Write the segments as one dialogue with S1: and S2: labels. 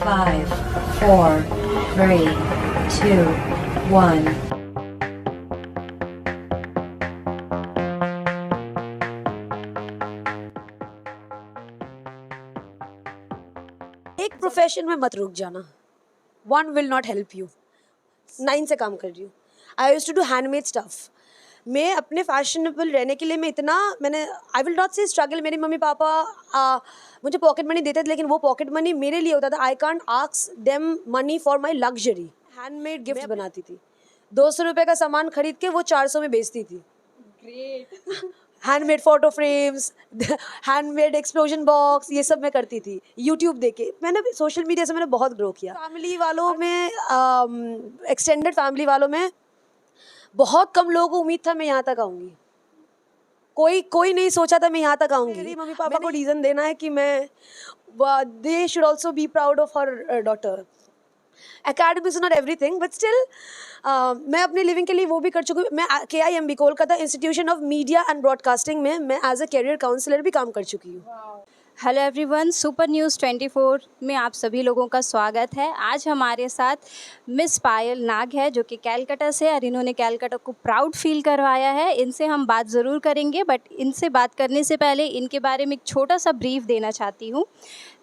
S1: 5, 4, 3, 2, 1.
S2: एक प्रोफेशन में मत रुक जाना. One will not help you. 9 से काम कर रही हूँ. I use to do handmade stuff. मैं अपने फैशनेबल रहने के लिए मैंने I will not say struggle. मेरे मम्मी पापा मुझे पॉकेट मनी देते थे, लेकिन वो पॉकेट मनी मेरे लिए होता था. I can't ask them money for my luxury. Handmade gift बनाती थी. 200 रुपये का सामान खरीद के वो 400 में बेचती थी. Great. Handmade photo frames, handmade explosion box, ये सब मैं करती थी यूट्यूब देख के. मैंने सोशल मीडिया से मैंने बहुत ग्रो किया. फैमिली वालों में, एक्सटेंडेड फैमिली वालों में बहुत कम लोगों को उम्मीद था मैं यहाँ तक आऊँगी. कोई नहीं सोचा था मैं यहाँ तक आऊँगी. मेरी मम्मी पापा को रीज़न देना है कि मैं they should also be proud of her daughter. Academics not everything, but still मैं अपने लिविंग के लिए वो भी कर चुकी हूँ. मैं KIMB Kolkata institution of media and broadcasting में मैं एज अ कैरियर काउंसलर भी काम कर चुकी हूँ.
S3: हेलो एवरीवन, सुपर न्यूज़ 24 में आप सभी लोगों का स्वागत है. आज हमारे साथ मिस पायल नाग है जो कि कैलकाटा से, और इन्होंने कैलकाटा को प्राउड फील करवाया है. इनसे हम बात ज़रूर करेंगे, बट इनसे बात करने से पहले इनके बारे में एक छोटा सा ब्रीफ देना चाहती हूँ.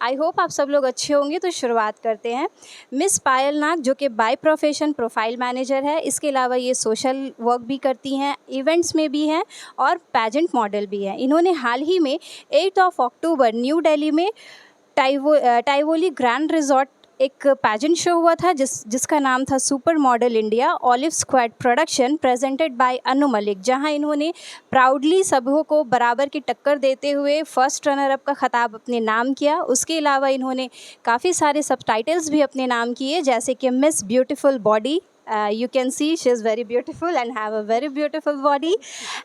S3: आई होप आप सब लोग अच्छे होंगे. तो शुरुआत करते हैं. मिस पायल नाग जो कि बाय प्रोफेशन प्रोफाइल मैनेजर है. इसके अलावा ये सोशल वर्क भी करती हैं, इवेंट्स में भी हैं और पैजेंट मॉडल भी हैं. इन्होंने हाल ही में 8 अक्टूबर न्यू दिल्ली में टाइवोली ग्रैंड रिजॉर्ट एक पैजेंट शो हुआ था जिसका नाम था super model India olive squad production presented by Anu Malik, जहां इन्होंने प्राउडली सबों को बराबर की टक्कर देते हुए फर्स्ट रनर अप का खिताब अपने नाम किया. उसके अलावा इन्होंने काफ़ी सारे सबटाइटल्स भी अपने नाम किए, जैसे कि miss beautiful body, you can see she is very beautiful and have a very beautiful body,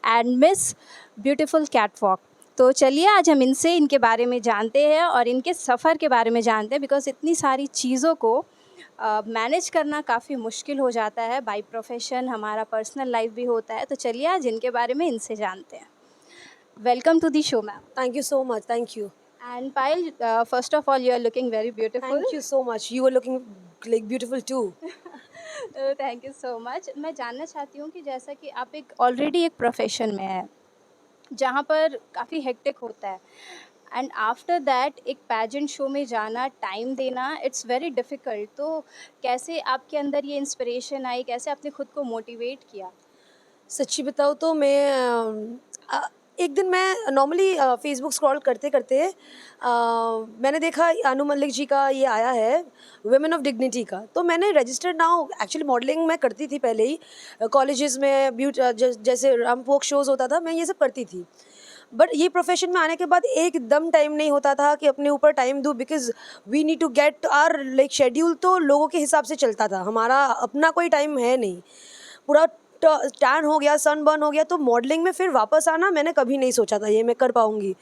S3: and Miss Beautiful Catwalk. तो चलिए आज हम इनके बारे में जानते हैं और इनके सफ़र के बारे में जानते हैं, बिकॉज इतनी सारी चीज़ों को मैनेज करना काफ़ी मुश्किल हो जाता है. बाय प्रोफेशन हमारा पर्सनल लाइफ भी होता है. तो चलिए आज इनके बारे में इनसे जानते हैं. Welcome to the show ma'am.
S2: Thank you so much. Thank you.
S3: And Payal, first of all you are looking very beautiful.
S2: Thank you so much. You are looking like beautiful too.
S3: Thank you so much. मैं जानना चाहती हूँ कि जैसा कि आप already एक profession में है जहाँ पर काफ़ी हेक्टिक होता है, एंड आफ्टर दैट एक पैजेंट शो में जाना, टाइम देना, इट्स वेरी डिफ़िकल्ट. तो कैसे आपके अंदर ये इंस्पिरेशन आई, कैसे आपने खुद को मोटिवेट किया?
S2: सच्ची बताऊँ तो एक दिन मैं नॉर्मली फेसबुक स्क्रॉल करते करते मैंने देखा अनु मलिक जी का ये आया है वुमेन ऑफ डिग्निटी का. तो मैंने रजिस्टर्ड नाउ. एक्चुअली मॉडलिंग मैं करती थी पहले ही कॉलेजेस में, जैसे रैम्प शोज़ होता था, मैं ये सब करती थी. बट ये प्रोफेशन में आने के बाद एकदम टाइम नहीं होता था कि अपने ऊपर टाइम दूँ, because we need to get our like schedule. तो लोगों के हिसाब से चलता था, हमारा अपना कोई टाइम है नहीं. पूरा टैन हो गया, सन बर्न हो गया. तो मॉडलिंग में फिर वापस आना मैंने कभी नहीं सोचा था ये मैं कर पाऊँगी.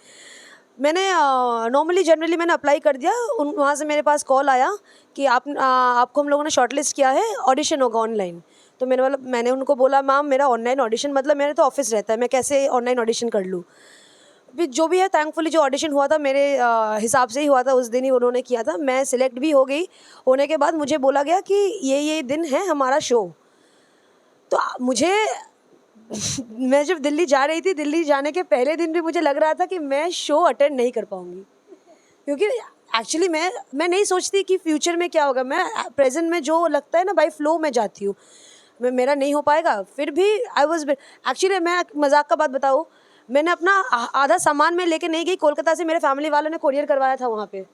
S2: मैंने जनरली मैंने अप्लाई कर दिया. वहाँ से मेरे पास कॉल आया कि आपको हम लोगों ने शॉर्टलिस्ट किया है, ऑडिशन होगा ऑनलाइन. तो मैंने उनको बोला मैम मेरा ऑनलाइन ऑडिशन, मतलब मेरे तो ऑफिस रहता है, मैं कैसे ऑनलाइन ऑडिशन कर लूँ. भी जो भी है, थैंकफुली जो ऑडिशन हुआ था मेरे हिसाब से ही हुआ था, उस दिन ही उन्होंने किया था. मैं सिलेक्ट भी हो गई. होने के बाद मुझे बोला गया कि ये दिन है हमारा शो. तो मुझे मैं जब दिल्ली जा रही थी, दिल्ली जाने के पहले दिन भी मुझे लग रहा था कि मैं शो अटेंड नहीं कर पाऊँगी, क्योंकि एक्चुअली मैं नहीं सोचती कि फ्यूचर में क्या होगा. मैं प्रेजेंट में जो लगता है ना, बाय फ्लो में जाती हूँ. मेरा नहीं हो पाएगा. फिर भी आई वॉज एक्चुअली, मैं मजाक का बात बताऊँ, मैंने अपना आधा सामान में लेके नहीं गई. कोलकाता से मेरे फैमिली वालों ने कोरियर करवाया था वहाँ पे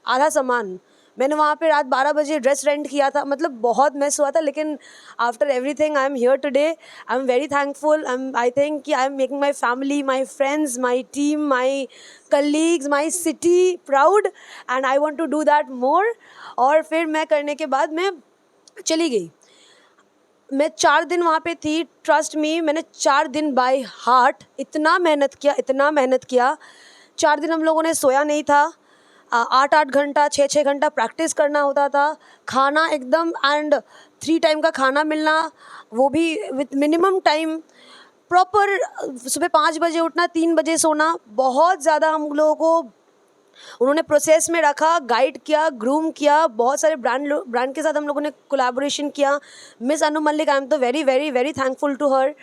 S2: आधा सामान. मैंने वहाँ पे रात 12 बजे ड्रेस रेंट किया था. मतलब बहुत मेस हुआ था, लेकिन after everything I am here today. I am very thankful. I think कि I am making my family, my friends, my team, my colleagues, my city proud, and I want to do that more. और फिर मैं करने के बाद मैं चली गई. मैं 4 दिन वहाँ पे थी. ट्रस्ट मी, मैंने 4 दिन बाय हार्ट इतना मेहनत किया. 4 दिन हम लोगों ने सोया नहीं था. 8-8 घंटा, 6-6 घंटा प्रैक्टिस करना होता था. खाना एकदम एंड 3 टाइम का खाना मिलना, वो भी विथ मिनिमम टाइम. प्रॉपर सुबह 5 बजे उठना, 3 बजे सोना. बहुत ज़्यादा हम लोगों को उन्होंने प्रोसेस में रखा, गाइड किया, ग्रूम किया, बहुत सारे ब्रांड के साथ हम लोगों ने कोलैबोरेशन किया. Miss Anu Mallik, I am तो very very very thankful to her.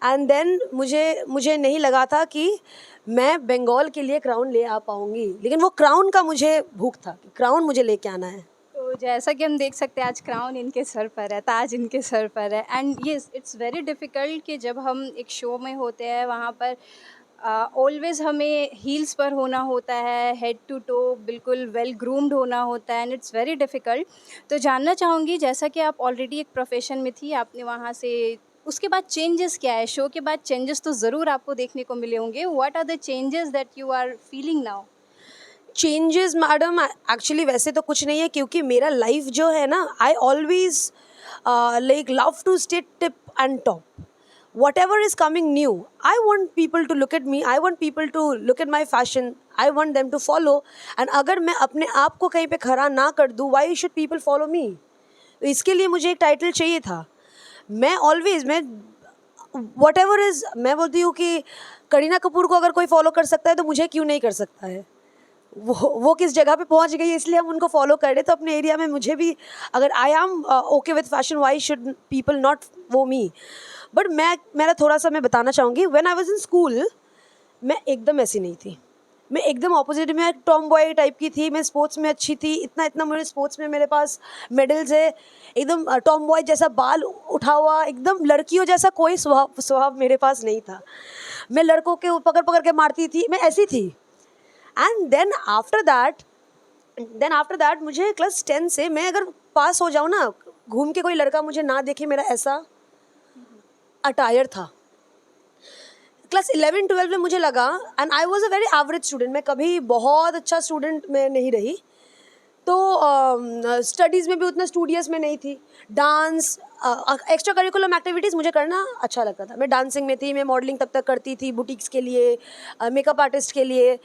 S2: And then मुझे नहीं लगा था कि मैं बंगाल के लिए क्राउन ले आ पाऊँगी, लेकिन वो क्राउन का मुझे भूख था कि क्राउन मुझे लेके आना है.
S3: तो जैसा कि हम देख सकते हैं आज क्राउन इनके सर पर है, ताज इनके सर पर है. एंड ये इट्स वेरी डिफ़िकल्ट कि जब हम एक शो में होते हैं वहाँ पर ऑलवेज़ हमें हील्स पर होना होता है, हेड टू टो बिल्कुल वेल ग्रूम्ड होना होता है, एंड इट्स वेरी डिफ़िकल्ट. तो जानना चाहूँगी, जैसा कि आप ऑलरेडी एक प्रोफेशन में थी, आपने वहाँ से उसके बाद चेंजेस क्या है? शो के बाद चेंजेस तो ज़रूर आपको देखने को मिले होंगे. What are the changes that you are feeling now?
S2: Changes madam actually वैसे तो कुछ नहीं है, क्योंकि मेरा लाइफ जो है ना, I always like love to stay tip and top. Whatever is coming new, I want people to look at me, I want people to look at my fashion, I want them to follow. एंड अगर मैं अपने आप को कहीं पे खड़ा ना कर दूँ, why should people follow me? तो इसके लिए मुझे एक टाइटल चाहिए था. मैं वट एवर इज़, मैं बोलती हूँ कि करीना कपूर को अगर कोई फॉलो कर सकता है तो मुझे क्यों नहीं कर सकता है? वो किस जगह पे पहुंच गई है, इसलिए हम उनको फॉलो कर रहे. तो अपने एरिया में मुझे भी, अगर I am okay with fashion, why should people not वो मी? बट मेरा थोड़ा सा मैं बताना चाहूँगी. When I was in school, मैं एकदम ऐसी नहीं थी. मैं एकदम ऑपोजिट में टॉम बॉय टाइप की थी. मैं स्पोर्ट्स में अच्छी थी, इतना मेरे स्पोर्ट्स में मेरे पास मेडल्स है. एकदम टॉम बॉय जैसा बाल उठा हुआ, एकदम लड़कियों जैसा कोई स्वभाव मेरे पास नहीं था. मैं लड़कों के पकड़ पकड़ के मारती थी, मैं ऐसी थी. एंड देन आफ्टर दैट मुझे क्लास 10 से, मैं अगर पास हो जाऊँ ना, घूम के कोई लड़का मुझे ना देखे, मेरा ऐसा अटायर था. क्लास 11-12 में मुझे लगा, and I was a very average student. मैं कभी बहुत अच्छा स्टूडेंट में नहीं रही. तो स्टडीज़ में भी उतना स्टूडियस में नहीं थी. डांस, एक्स्ट्रा करिकुलम एक्टिविटीज़ मुझे करना अच्छा लगता था. मैं डांसिंग में थी, मैं मॉडलिंग तब तक करती थी, बुटीक्स के लिए, मेकअप आर्टिस्ट के लिए,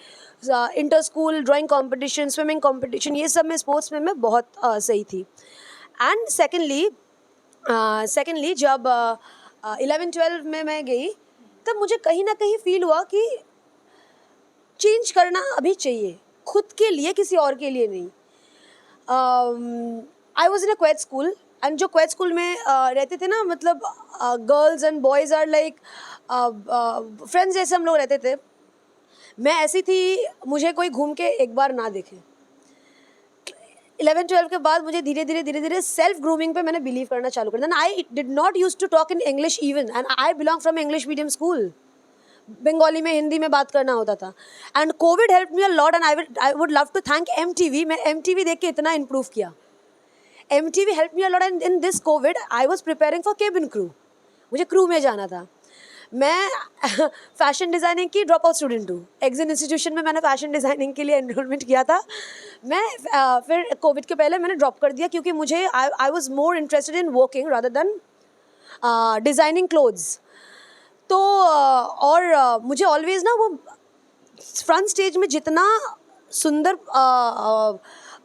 S2: inter school drawing competition, swimming competition, ये सब में स्पोर्ट्स में मैं बहुत सही थी. एंड सेकेंडली जब 11-12 में मैं गई, तब मुझे कहीं ना कहीं फील हुआ कि चेंज करना अभी चाहिए, खुद के लिए, किसी और के लिए नहीं. I was in a coed school, and जो क्वेट स्कूल में रहते थे ना, मतलब girls and boys are like friends जैसे हम लोग रहते थे. मैं ऐसी थी, मुझे कोई घूम के एक बार ना देखे. 11-12 के बाद मुझे धीरे धीरे सेल्फ ग्रूमिंग पे मैंने बिलीव करना चालू कर दिया. And I did not use to talk in English even, and I belong from English medium school. Bengali में, हिंदी में बात करना होता था. And covid help me a lot, and I would love to thank MTV. मैं MTV देख के इतना इम्प्रूव किया. MTV help me a lot, and in this covid I was preparing for cabin crew. मुझे क्रू में जाना था. मैं फैशन डिज़ाइनिंग की ड्रॉप आउट स्टूडेंट हूँ. एग्जिन इंस्टीट्यूशन में मैंने फैशन डिज़ाइनिंग के लिए एनरोलमेंट किया था. मैं फिर कोविड के पहले मैंने ड्रॉप कर दिया, क्योंकि मुझे I was more interested in working rather than designing clothes. तो और मुझे ऑलवेज ना वो फ्रंट स्टेज में जितना सुंदर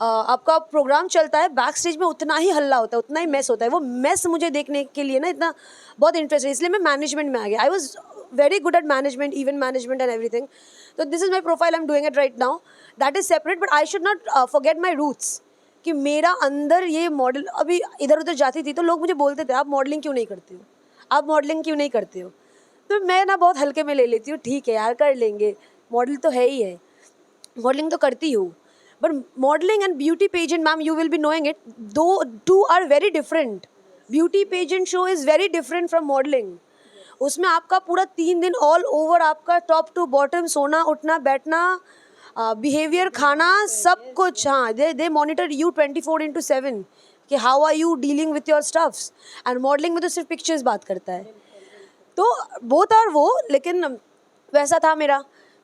S2: आपका प्रोग्राम चलता है, बैक स्टेज में उतना ही हल्ला होता है, उतना ही मेस होता है. वो मेस मुझे देखने के लिए ना इतना बहुत इंटरेस्ट है, इसलिए मैं मैनेजमेंट में आ गया. I was very good at management, event management and everything. तो this is my profile, I am doing it right now. That is separate, but I should not forget my roots. कि मेरा अंदर ये model, अभी इधर उधर जाती थी तो लोग मुझे बोलते थे, आप मॉडलिंग क्यों नहीं करते हो, आप मॉडलिंग क्यों नहीं करते हो. तो मैं ना बहुत हल्के में ले लेती हूँ, ठीक है यार कर लेंगे, मॉडल तो है ही है, मॉडलिंग तो करती हूँ. But modelling and beauty pageant, ma'am you will be knowing it, though two are very different. Beauty pageant show is very different from modelling. उसमें आपका पूरा 3 दिन ऑल ओवर, आपका टॉप टू बॉटम, सोना उठना बैठना, बिहेवियर, खाना, सब कुछ. हाँ, दे मॉनिटर यू 24/7 कि how are you dealing with your stuffs. And modelling में तो सिर्फ पिक्चर्स बात करता है. तो बोथ आर वो, लेकिन वैसा था मेरा.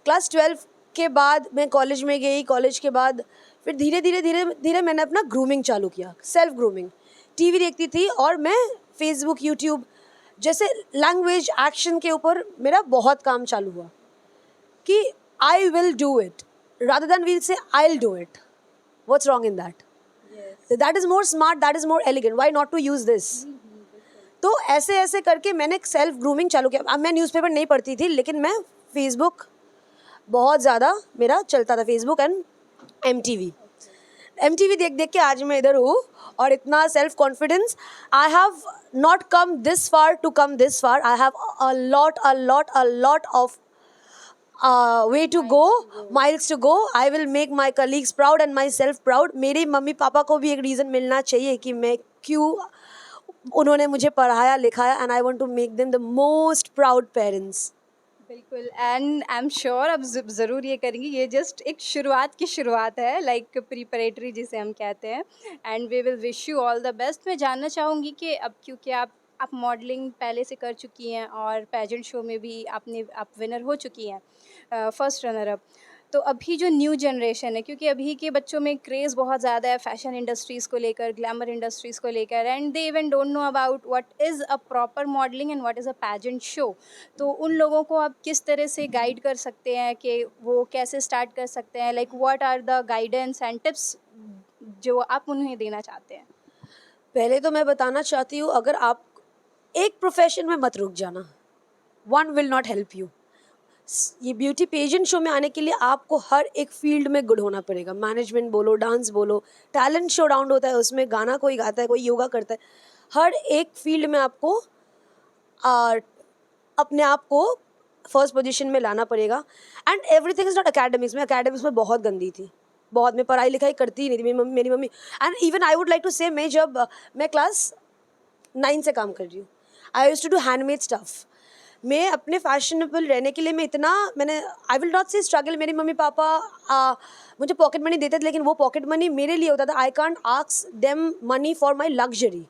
S2: क्लास 12 के बाद मैं कॉलेज में गई. कॉलेज के बाद फिर धीरे धीरे मैंने अपना ग्रूमिंग चालू किया, सेल्फ ग्रूमिंग. टीवी देखती थी और मैं फेसबुक, यूट्यूब जैसे लैंग्वेज एक्शन के ऊपर मेरा बहुत काम चालू हुआ कि I will do it rather than we'll say I will do it. What's wrong in that? That is more smart, that is more elegant, why not to use this. तो ऐसे करके मैंने सेल्फ ग्रूमिंग चालू किया. अब मैं newspaper नहीं पढ़ती थी, लेकिन मैं फेसबुक बहुत ज़्यादा मेरा चलता था, फेसबुक एंड MTV देख देख के आज मैं इधर हूँ और इतना self confidence. I have not come this far to come this far. I have a lot of way to go, miles to go. I will make my colleagues proud and myself proud. मेरे mummy पापा को भी एक reason मिलना चाहिए कि मैं क्यों उन्होंने मुझे पढ़ाया लिखाया, and I want to make them the most proud parents.
S3: बिल्कुल, एंड आई एम श्योर अब ज़रूर ये करेंगी. ये जस्ट एक शुरुआत की शुरुआत है, लाइक प्रिपरेटरी जिसे हम कहते हैं. And we will wish you all the best. मैं जानना चाहूँगी कि अब क्योंकि आप मॉडलिंग पहले से कर चुकी हैं और पेजेंट शो में भी आप विनर हो चुकी हैं, फर्स्ट रनर अप. तो अभी जो न्यू जनरेशन है, क्योंकि अभी के बच्चों में क्रेज़ बहुत ज़्यादा है फैशन इंडस्ट्रीज़ को लेकर, ग्लैमर इंडस्ट्रीज़ को लेकर, and they even don't know about what is a proper modelling and what is a pageant show. तो उन लोगों को आप किस तरह से गाइड कर सकते हैं कि वो कैसे स्टार्ट कर सकते हैं, like what are the guidance and tips जो आप उन्हें देना चाहते हैं?
S2: पहले तो मैं बताना चाहती हूँ, अगर आप एक प्रोफेशन में मत रुक जाना. One will not help you. ये ब्यूटी पेजेंट शो में आने के लिए आपको हर एक फील्ड में गुड होना पड़ेगा. मैनेजमेंट बोलो, डांस बोलो, टैलेंट शो राउंड होता है, उसमें गाना कोई गाता है, कोई योगा करता है. हर एक फील्ड में आपको अपने आप को फर्स्ट पोजीशन में लाना पड़ेगा. And everything is not academics. मैं एकेडमिक्स में बहुत गंदी थी, बहुत. मैं पढ़ाई लिखाई करती ही नहीं थी. मेरी mummy and even I would like to say, मैं क्लास 9 से काम कर रही हूँ. I used to do handmade stuff. मैं अपने फैशनेबल रहने के लिए I will not say struggle. मेरे मम्मी पापा मुझे पॉकेट मनी देते थे, लेकिन वो पॉकेट मनी मेरे लिए होता था. I can't ask them money for my luxury.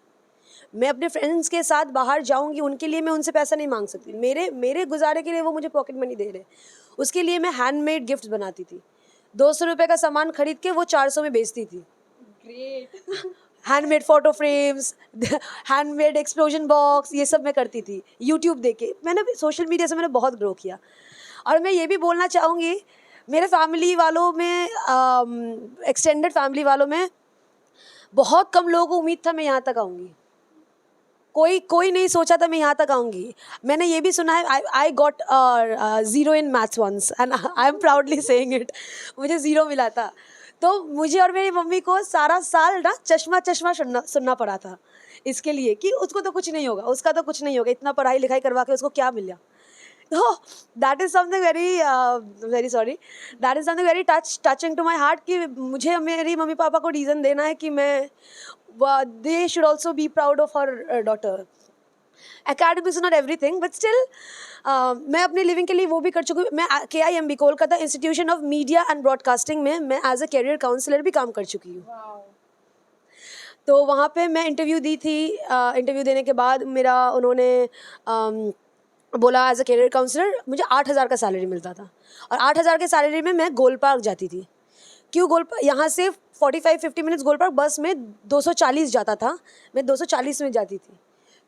S2: मैं अपने फ्रेंड्स के साथ बाहर जाऊंगी, उनके लिए मैं उनसे पैसा नहीं मांग सकती. मेरे गुजारे के लिए वो मुझे पॉकेट मनी दे रहे. उसके लिए मैं हैंडमेड गिफ्ट्स बनाती थी. 200 रुपये का सामान खरीद के वो 400 में बेचती थी.
S3: Great.
S2: Handmade photo frames, handmade explosion box, ये सब मैं करती थी यूट्यूब देख के. मैंने सोशल मीडिया से मैंने बहुत ग्रो किया. और मैं ये भी बोलना चाहूँगी, मेरे फैमिली वालों में, एक्सटेंडेड फैमिली वालों में बहुत कम लोगों को उम्मीद था मैं यहाँ तक आऊँगी. कोई नहीं सोचा था मैं यहाँ तक आऊँगी. मैंने ये भी सुना है, I got 0 in maths once and I am proudly saying it. मुझे 0 मिला था. तो मुझे और मेरी मम्मी को सारा साल ना चश्मा सुनना पड़ा था, इसके लिए कि उसको तो कुछ नहीं होगा, उसका तो कुछ नहीं होगा, इतना पढ़ाई लिखाई करवा के उसको क्या मिला. तो that is something very touching to my heart कि मुझे मेरी मम्मी पापा को रीज़न देना है कि they should also be proud of her daughter. Academics is not everything, but still मैं अपने लिविंग के लिए वो भी कर चुकी हूँ. मैं KIMB Kolkata institution of media and broadcasting में मैं एज अ कैरियर काउंसलर भी काम कर चुकी हूँ. तो वहाँ पे मैं इंटरव्यू दी थी. इंटरव्यू देने के बाद उन्होंने बोला एज अ कैरियर काउंसलर मुझे 8,000 का सैलरी मिलता था. और 8,000 के सैलरी में मैं गोल पार्क जाती थी. क्यों गोल पार्क? यहाँ से 45-50 मिनट्स गोल पार्क बस में 240 जाता था. मैं 240 में जाती थी,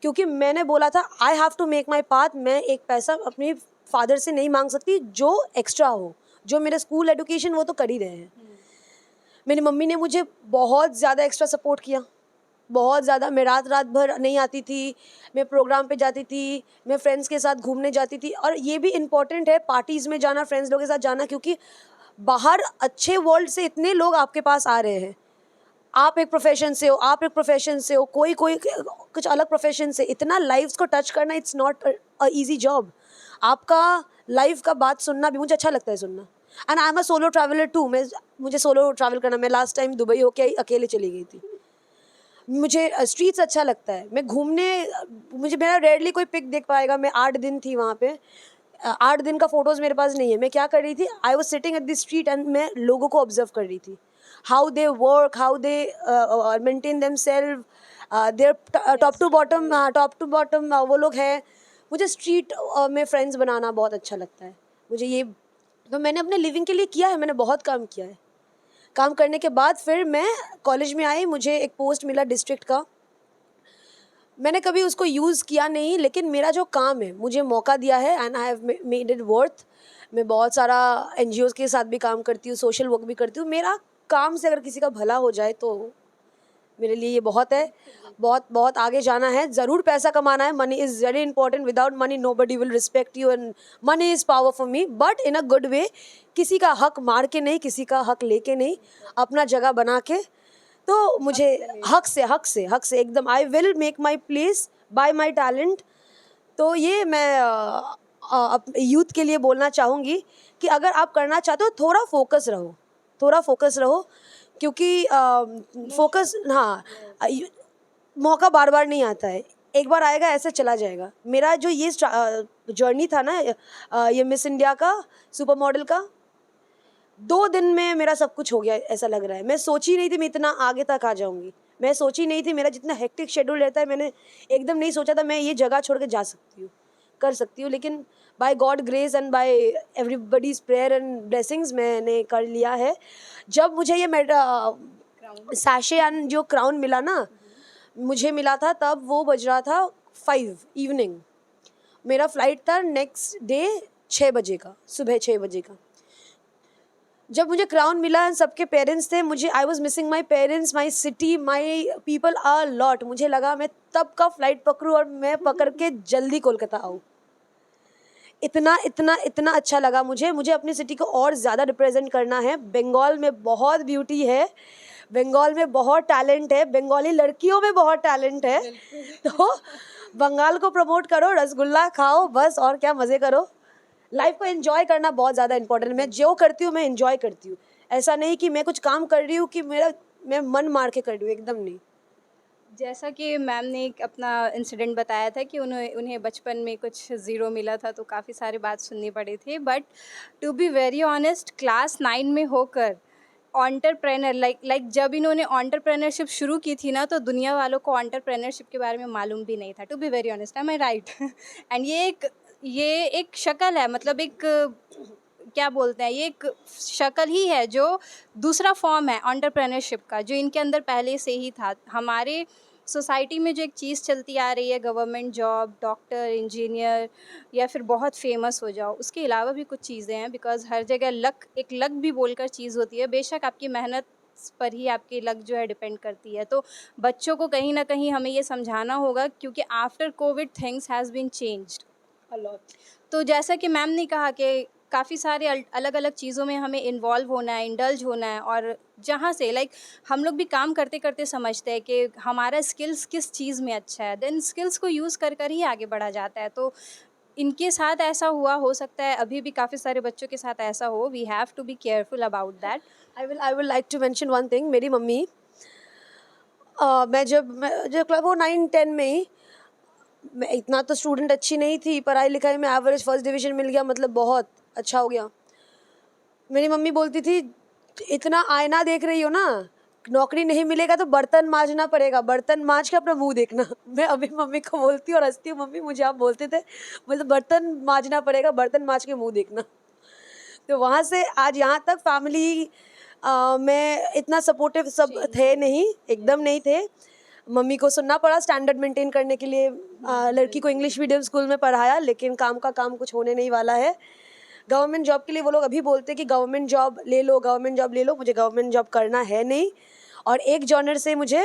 S2: क्योंकि मैंने बोला था I have to make my path. मैं एक पैसा अपने फादर से नहीं मांग सकती जो एक्स्ट्रा हो. जो मेरे स्कूल एजुकेशन वो तो कर ही रहे हैं. मेरी मम्मी ने मुझे बहुत ज़्यादा एक्स्ट्रा सपोर्ट किया, बहुत ज़्यादा. मैं रात भर नहीं आती थी, मैं प्रोग्राम पे जाती थी, मैं फ्रेंड्स के साथ घूमने जाती थी. और ये भी इम्पॉर्टेंट है पार्टीज़ में जाना, फ्रेंड्स लोगों के साथ जाना, क्योंकि बाहर अच्छे वर्ल्ड से इतने लोग आपके पास आ रहे हैं. आप एक प्रोफेशन से हो, कोई कुछ अलग प्रोफेशन से. इतना लाइफ्स को टच करना, it's not a easy job. आपका लाइफ का बात सुनना भी मुझे अच्छा लगता है सुनना. And I am a solo traveller too. मुझे सोलो ट्रैवल करना, मैं लास्ट टाइम दुबई होके अकेले चली गई थी. मुझे स्ट्रीट्स अच्छा लगता है. मैं घूमने, मेरा रेयरली कोई पिक देख पाएगा. मैं 8 दिन थी वहाँ पे. 8 दिन का फोटोज़ मेरे पास नहीं है. मैं क्या कर रही थी, I was sitting at the street and मैं लोगों को ऑब्जर्व कर रही थी. How they work, how they maintain themselves, their top to bottom वो लोग हैं. मुझे स्ट्रीट में फ्रेंड्स बनाना बहुत अच्छा लगता है. मुझे ये तो मैंने अपने लिविंग के लिए किया है. मैंने बहुत काम किया है. काम करने के बाद फिर मैं कॉलेज में आई. मुझे एक पोस्ट मिला डिस्ट्रिक्ट का. मैंने कभी उसको यूज़ किया नहीं, लेकिन मेरा जो काम है मुझे मौका दिया है and I have made it worth. मैं बहुत सारा NGOs के साथ भी काम करती हूँ, सोशल वर्क भी करती हूँ. मेरा काम से अगर किसी का भला हो जाए तो मेरे लिए ये बहुत है, बहुत बहुत आगे जाना है, ज़रूर पैसा कमाना है. Money is very important. Without money nobody will respect you and money is power for me, but in a good way. किसी का हक मार के नहीं, किसी का हक लेके नहीं, अपना जगह बना के. तो मुझे हक से एकदम I will make my place by my talent. तो ये मैं यूथ के लिए बोलना चाहूँगी कि अगर आप करना चाहते हो थोड़ा फोकस रहो क्योंकि फोकस, हाँ, मौका बार बार नहीं आता है, एक बार आएगा ऐसे चला जाएगा. मेरा जो ये जर्नी था ना, ये मिस इंडिया का, सुपर मॉडल का, 2 दिन में मेरा सब कुछ हो गया ऐसा लग रहा है. मैं सोची नहीं थी मैं इतना आगे तक आ जाऊंगी. मैं सोची नहीं थी, मेरा जितना हेक्टिक शेड्यूल रहता है, मैंने एकदम नहीं सोचा था मैं ये जगह छोड़ के जा सकती हूँ, कर सकती हूँ. लेकिन by God grace and by everybody's prayer and blessings मैंने कर लिया है. जब मुझे ये सैशे एंड जो क्राउन मिला ना, मुझे मिला था तब वो बज रहा था 5 इवनिंग. मेरा फ्लाइट था नेक्स्ट डे 6 बजे का, सुबह 6 बजे का. जब मुझे क्राउन मिला एंड सबके पेरेंट्स थे, मुझे I was missing my parents, my city, my people a lot. मुझे लगा मैं तब का फ्लाइट पकड़ूँ और मैं पकड़ के जल्दी कोलकाता आऊँ. इतना अच्छा लगा मुझे अपनी सिटी को और ज़्यादा रिप्रेजेंट करना है. बंगाल में बहुत ब्यूटी है, बंगाल में बहुत टैलेंट है, बंगाली लड़कियों में बहुत टैलेंट है. तो बंगाल को प्रमोट करो, रसगुल्ला खाओ बस, और क्या, मज़े करो. लाइफ को एंजॉय करना बहुत ज़्यादा इंपॉर्टेंट है. मैं जो करती हूँ मैं एंजॉय करती हूँ. ऐसा नहीं कि मैं कुछ काम कर रही हूँ कि मैं मन मार के कर रही हूँ, एकदम नहीं.
S3: जैसा कि मैम ने एक अपना इंसिडेंट बताया था कि उन्हें बचपन में कुछ ज़ीरो मिला था, तो काफ़ी सारी बात सुननी पड़ी थी. But to be very honest, class 9 में होकर एंटरप्रेनर लाइक जब इन्होंने एंटरप्रेनरशिप शुरू की थी ना, तो दुनिया वालों को एंटरप्रेनरशिप के बारे में मालूम भी नहीं था. To be very honest, am I right? And ये एक शक्ल है, मतलब एक क्या बोलते हैं, ये एक शक्ल ही है जो दूसरा फॉर्म है एंटरप्रेन्योरशिप का, जो इनके अंदर पहले से ही था. हमारे सोसाइटी में जो एक चीज़ चलती आ रही है, गवर्नमेंट जॉब, डॉक्टर, इंजीनियर, या फिर बहुत फेमस हो जाओ, उसके अलावा भी कुछ चीज़ें हैं. बिकॉज हर जगह एक लक भी बोलकर चीज़ होती है. बेशक आपकी मेहनत पर ही आपकी लक जो है डिपेंड करती है. तो बच्चों को कहीं ना कहीं हमें ये समझाना होगा, क्योंकि after covid things has been changed a lot. तो जैसा कि मैम ने कहा कि काफ़ी सारे अलग अलग चीज़ों में हमें इन्वॉल्व होना है, इंडल्ज होना है, और जहाँ से हम लोग भी काम करते करते समझते हैं कि हमारा स्किल्स किस चीज़ में अच्छा है, देन स्किल्स को यूज़ कर ही आगे बढ़ा जाता है. तो इनके साथ ऐसा हुआ, हो सकता है अभी भी काफ़ी सारे बच्चों के साथ ऐसा हो. We have to be careful about that.
S2: I will like to mention one thing. मेरी मम्मी, मैं जब वो 9-10 में ही, मैं इतना तो स्टूडेंट अच्छी नहीं थी, पढ़ाई लिखाई में एवरेज, फर्स्ट डिवीज़न मिल गया, मतलब बहुत अच्छा हो गया. मेरी मम्मी बोलती थी, इतना आईना देख रही हो ना, नौकरी नहीं मिलेगा तो बर्तन मांजना पड़ेगा, बर्तन मांज के अपना मुंह देखना. मैं अभी मम्मी को बोलती हूँ और हंसती हूँ, मम्मी मुझे आप बोलते थे, मतलब बर्तन मांजना पड़ेगा, बर्तन मांज के मुंह देखना. तो वहाँ से आज यहाँ तक फैमिली में इतना सपोर्टिव सब थे नहीं, एकदम नहीं थे. मम्मी को सुनना पड़ा स्टैंडर्ड मेंटेन करने के लिए. लड़की को इंग्लिश मीडियम स्कूल में पढ़ाया, लेकिन काम का काम कुछ होने नहीं वाला है. गवर्नमेंट जॉब के लिए वो लोग अभी बोलते हैं कि गवर्नमेंट जॉब ले लो, गवर्नमेंट जॉब ले लो. मुझे गवर्नमेंट जॉब करना है नहीं. और एक जॉनर से मुझे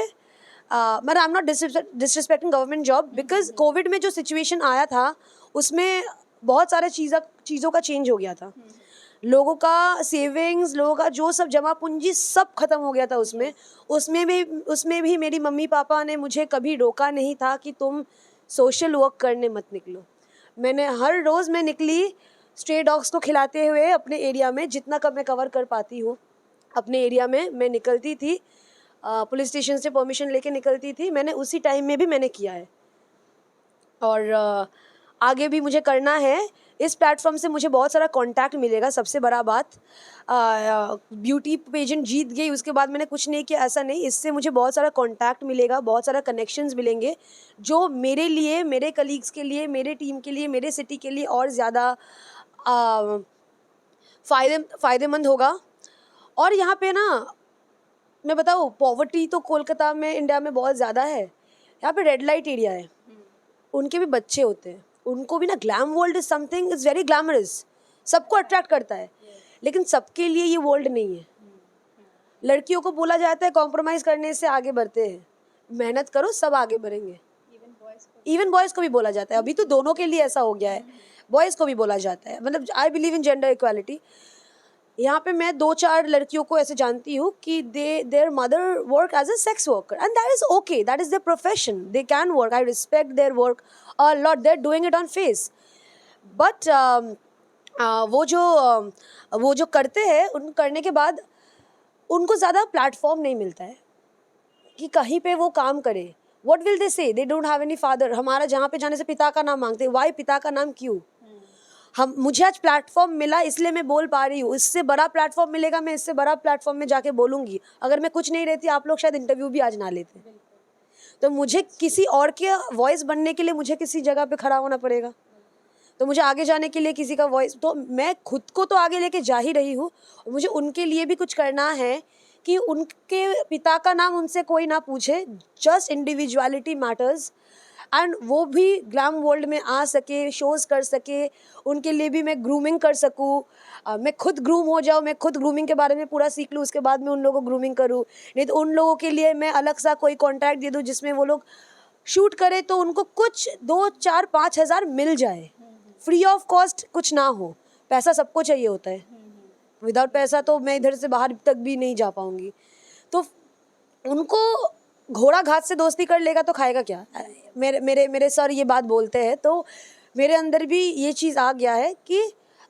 S2: मतलब I am not disrespecting government job, because Covid में जो सिचुएशन आया था उसमें बहुत सारे चीज़ों का चेंज हो गया था. लोगों का सेविंग्स, लोगों का जो सब जमा पूंजी सब खत्म हो गया था. उसमें भी मेरी मम्मी पापा ने मुझे कभी रोका नहीं था कि तुम सोशल वर्क करने मत निकलो. मैंने हर रोज़ मैं निकली स्ट्रे डॉग्स को खिलाते हुए अपने एरिया में, जितना कब मैं कवर कर पाती हूँ अपने एरिया में मैं निकलती थी. पुलिस स्टेशन से परमिशन लेके निकलती थी. मैंने उसी टाइम में भी मैंने किया है और आगे भी मुझे करना है. इस प्लेटफॉर्म से मुझे बहुत सारा कांटेक्ट मिलेगा. सबसे बड़ा बात, ब्यूटी पेजेंट जीत गई उसके बाद मैंने कुछ नहीं किया, ऐसा नहीं. इससे मुझे बहुत सारा कांटेक्ट मिलेगा, बहुत सारा कनेक्शंस मिलेंगे, जो मेरे लिए, मेरे कलीग्स के लिए, मेरे टीम के लिए, मेरे सिटी के लिए और ज़्यादा फ़ायदेमंद होगा. और यहाँ पे ना मैं बताऊँ, पॉवर्टी तो कोलकाता में, इंडिया में बहुत ज़्यादा है. यहाँ पे रेड लाइट एरिया है, उनके भी बच्चे होते हैं, उनको भी ना glam world is something is very glamorous, सबको अट्रैक्ट करता है, लेकिन सबके लिए ये वर्ल्ड नहीं है. लड़कियों को बोला जाता है कॉम्प्रोमाइज़ करने से आगे बढ़ते हैं, मेहनत करो सब आगे बढ़ेंगे। इवन बॉयज़ को भी बोला जाता है, अभी तो दोनों के लिए ऐसा हो गया है, बॉयज़ को भी बोला जाता है, मतलब I believe in gender equality. यहाँ पे मैं 2-4 लड़कियों को ऐसे जानती हूँ कि their mother work as a sex worker and that is okay, that is their profession, they can work, I respect their work a lot, they are doing it on face. But वो जो करते हैं, उन करने के बाद उनको ज़्यादा प्लेटफॉर्म नहीं मिलता है कि कहीं पे वो काम करे। वट विल दे से, they don't have any father. हमारा जहाँ पे जाने से पिता का नाम मांगते हैं, वाई पिता का नाम क्यों? मुझे आज प्लेटफॉर्म मिला इसलिए मैं बोल पा रही हूँ, इससे बड़ा प्लेटफॉर्म मिलेगा, मैं इससे बड़ा प्लेटफॉर्म में जाके बोलूँगी। अगर मैं कुछ नहीं रहती, आप लोग शायद इंटरव्यू भी आज ना लेते। तो मुझे किसी और के वॉइस बनने के लिए मुझे किसी जगह पे खड़ा होना पड़ेगा, तो मुझे आगे जाने के लिए किसी का वॉइस, तो मैं खुद को तो आगे लेके जा ही रही हूँ, मुझे उनके लिए भी कुछ करना है कि उनके पिता का नाम उनसे कोई ना पूछे, जस्ट इंडिविजुअलिटी मैटर्स, एंड वो भी ग्लैम वर्ल्ड में आ सके, शोज़ कर सके, उनके लिए भी मैं ग्रूमिंग कर सकूँ, मैं खुद ग्रूम हो जाऊँ, मैं खुद ग्रूमिंग के बारे में पूरा सीख लूँ, उसके बाद मैं उन लोगों को ग्रूमिंग करूँ। नहीं तो उन लोगों के लिए मैं अलग सा कोई कॉन्ट्रैक्ट दे दूँ जिसमें वो लोग शूट करें, तो उनको कुछ 2-4-5 हज़ार मिल जाए, फ्री ऑफ कॉस्ट कुछ ना हो। पैसा सबको चाहिए होता है, विदाउट पैसा तो मैं इधर से बाहर तक भी नहीं जा पाऊँगी। तो उनको घोड़ा घास से दोस्ती कर लेगा तो खाएगा क्या? मेरे सर ये बात बोलते हैं, तो मेरे अंदर भी ये चीज़ आ गया है कि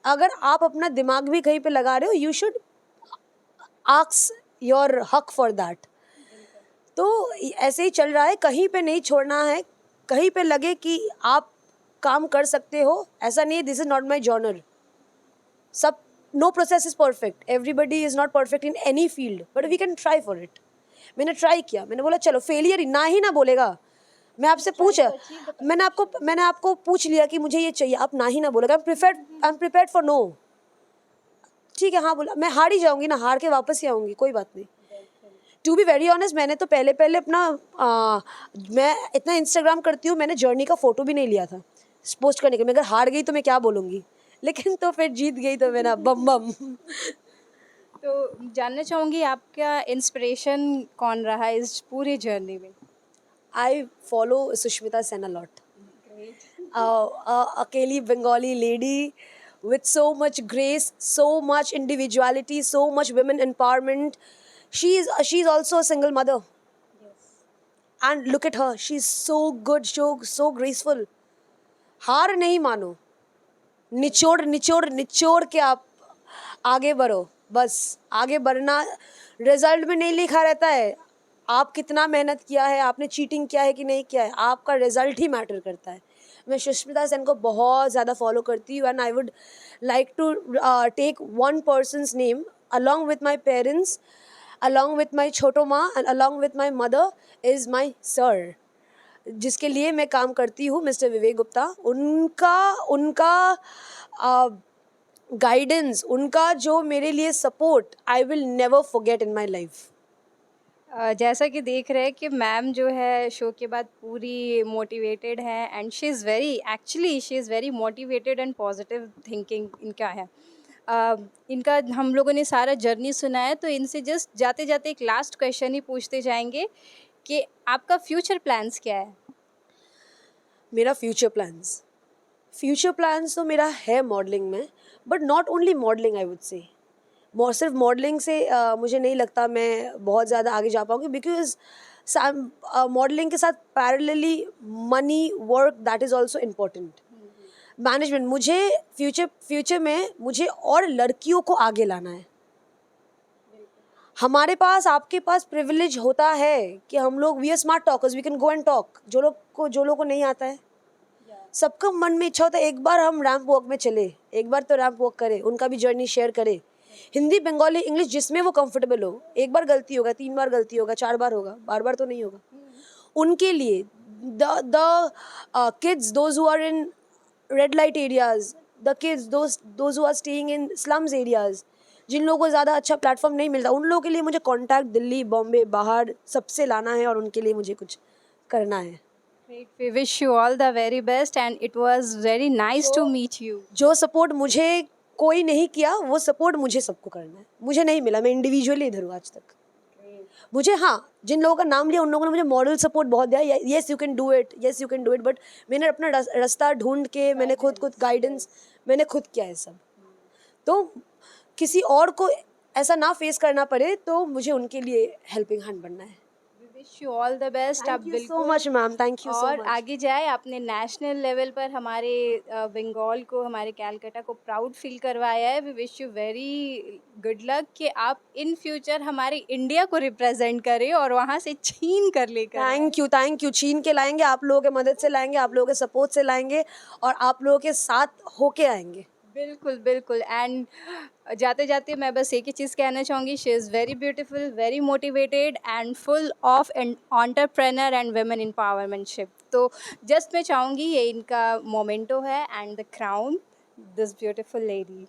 S2: अगर आप अपना दिमाग भी कहीं पे लगा रहे हो, यू शुड आस्क योर हक फॉर दैट। तो ऐसे ही चल रहा है, कहीं पे नहीं छोड़ना है, कहीं पे लगे कि आप काम कर सकते हो, ऐसा नहीं है this is not my genre. सब, no process is perfect, everybody is not perfect in any field, but we can try for it. मैंने ट्राई किया, मैंने बोला चलो, फेलियर ना ही ना बोलेगा। मैं आपसे पूछा, मैंने आपको पूछ लिया कि मुझे ये चाहिए, आप ना ही ना बोलेगा, I am prepared for no. ठीक है, हाँ बोला, मैं हार ही जाऊँगी ना, हार के वापस ही आऊँगी, कोई बात नहीं। टू बी वेरी ऑनेस्ट, मैंने तो पहले अपना मैं इतना इंस्टाग्राम करती हूँ, मैंने जर्नी का फ़ोटो भी नहीं लिया था पोस्ट करने के। मैं अगर हार गई तो मैं क्या बोलूँगी, लेकिन तो फिर जीत गई तो मैं ना बम बम।
S3: तो जानना चाहूँगी आपका इंस्पिरेशन कौन रहा इस पूरी जर्नी में?
S2: I follow Sushmita Sen a lot, अकेली Bengali lady with so much grace, so much individuality, so much women empowerment. She's also a single mother. Yes. And look at her, she's so good, so graceful. हार नहीं मानो, निचोड़ के आप आगे बढ़ो, बस आगे बढ़ना। रिजल्ट में नहीं लिखा रहता है आप कितना मेहनत किया है, आपने चीटिंग किया है कि नहीं किया है, आपका रिजल्ट ही मैटर करता है। मैं सुष्मिता सेन को बहुत ज़्यादा फॉलो करती हूँ, and I would like to take one person's name along with my parents, along with my छोटो माँ and along with my mother is my sir, जिसके लिए मैं काम करती हूँ, मिस्टर विवेक गुप्ता। उनका गाइडेंस, उनका जो मेरे लिए support, I will never forget in my life.
S3: जैसा कि देख रहे हैं कि मैम जो है शो के बाद पूरी मोटिवेटेड है, and she is very motivated and positive thinking इनका है। इनका हम लोगों ने सारा जर्नी सुना है, तो इनसे जस्ट जाते जाते एक लास्ट क्वेश्चन ही पूछते जाएंगे कि आपका फ्यूचर प्लान्स क्या है?
S2: मेरा फ्यूचर प्लान्स तो मेरा है मॉडलिंग में, but not only modelling, I would say सिर्फ मॉडलिंग से मुझे नहीं लगता मैं बहुत ज़्यादा आगे जा पाऊँगी, बिकॉज मॉडलिंग के साथ parallelly money, work, that is also important, management. मुझे फ्यूचर में मुझे और लड़कियों को आगे लाना है। हमारे पास, आपके पास प्रिविलेज होता है कि हम लोग, we are smart talkers, we can go and talk. जो लोग को नहीं आता है, सबका मन में इच्छा होता है एक बार हम रैंप वॉक में चले, एक बार तो रैंप वॉक करें, उनका भी जर्नी शेयर करें, हिंदी, बंगाली, इंग्लिश, जिसमें वो कंफर्टेबल हो। एक बार गलती होगा, 3 बार गलती होगा, 4 बार होगा, बार तो नहीं होगा। उनके लिए the kids, those who are in red light areas, the kids, those who are staying in slums areas, जिन लोगों को ज़्यादा अच्छा प्लेटफॉर्म नहीं मिलता, उन लोगों के लिए मुझे कॉन्टैक्ट दिल्ली, बॉम्बे, बाहर सबसे लाना है, और उनके लिए मुझे कुछ करना है।
S3: Great. We wish you all the very best, and it was very nice to meet you.
S2: जो सपोर्ट मुझे कोई नहीं किया, वो सपोर्ट मुझे सबको करना है। मुझे नहीं मिला, मैं इंडिविजुअली इधर हूँ आज तक। मुझे, हाँ, जिन लोगों का नाम लिया उन लोगों ने मुझे मॉरल सपोर्ट बहुत दिया, yes you can do it, yes you can do it, but मैंने अपना रास्ता ढूंढ के, मैंने खुद गाइडेंस मैंने खुद किया है सब। तो किसी और को ऐसा ना फेस करना पड़े तो मुझे उनके लिए हेल्पिंग हैंड बनना है।
S3: We wish you all the best. आप
S2: थैंक यू सो
S3: बिल्कुल
S2: much ma'am, thank you so
S3: और
S2: मच।
S3: आगे जाए, आपने नेशनल लेवल पर हमारे बंगाल को, हमारे कैलकाटा को प्राउड फील करवाया है। We wish you very good luck कि आप इन फ्यूचर हमारे इंडिया को रिप्रेजेंट करें और वहाँ से छीन कर लेकर आएं।
S2: थैंक यू, छीन के लाएंगे, आप लोगों के मदद से लाएंगे, आप लोगों के सपोर्ट से लाएंगे और आप लोगों के साथ होके आएंगे।
S3: बिल्कुल बिल्कुल। एंड जाते जाते मैं बस एक ही चीज़ कहना चाहूँगी, she is very beautiful, very motivated and full of entrepreneur and women empowermentship. तो जस्ट मैं चाहूँगी ये इनका मोमेंटो है and the crown this beautiful lady.